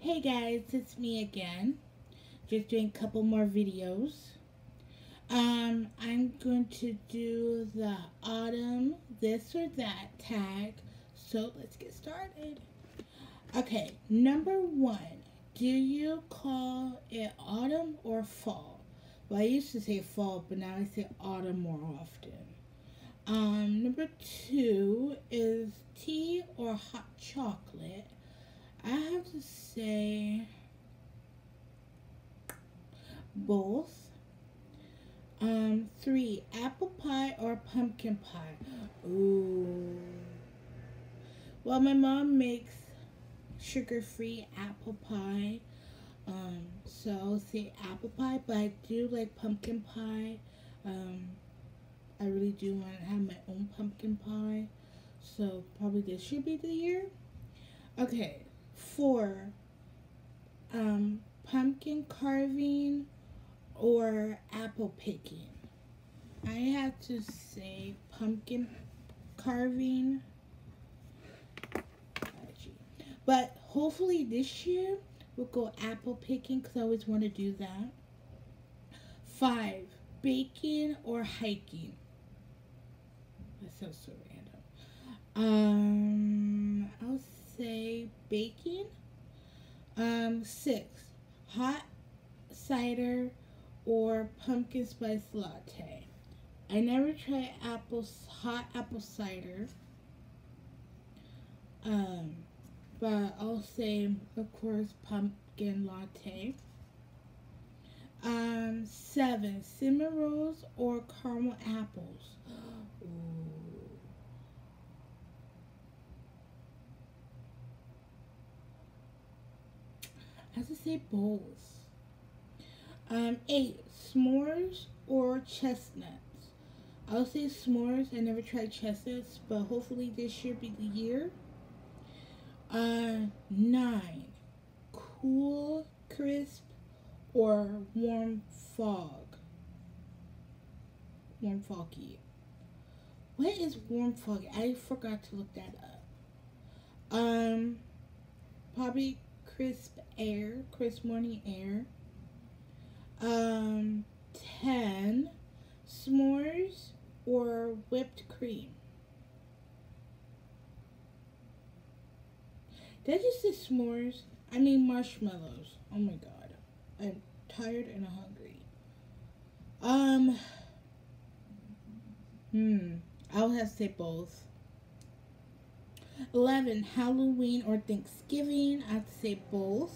Hey guys, it's me again. Just doing a couple more videos. I'm going to do the autumn this or that tag. So let's get started. Okay, number 1. Do you call it autumn or fall? Well, I used to say fall, but now I say autumn more often. Number 2 is tea or hot chocolate. I have to say both. 3, apple pie or pumpkin pie? Ooh. Well, my mom makes sugar-free apple pie. So I'll say apple pie, but I do like pumpkin pie. I really do want to have my own pumpkin pie. So probably this should be the year. Okay. 4, pumpkin carving or apple picking. I have to say pumpkin carving. But hopefully this year we'll go apple picking because I always want to do that. 5, baking or hiking. That sounds so random. I'll say baking. 6, hot cider or pumpkin spice latte. I never tried hot apple cider. But I'll say, of course, pumpkin latte. 7, cinnamon rolls or caramel apples. Ooh. I have to say both. 8, s'mores or chestnuts. I'll say s'mores. I never tried chestnuts, but hopefully this year be the year. 9, cool crisp or warm foggy. What is warm foggy? I forgot to look that up. Probably crisp morning air. 10, s'mores or whipped cream. Did I just say s'mores? I mean marshmallows. Oh my god. I'm tired and hungry. I'll have to say both. 11, Halloween or Thanksgiving. I have to say both.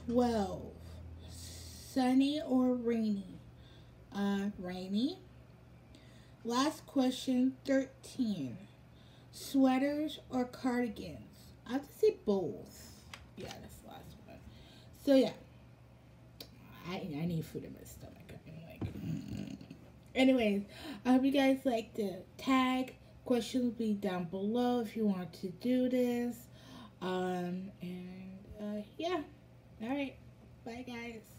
12, sunny or rainy. Rainy. Last question, 13, sweaters or cardigans. I have to say both. Yeah, that's the last one. So yeah, I need food in my stomach. Anyways, I hope you guys like the tag. Questions will be down below if you want to do this. Yeah. All right. Bye, guys.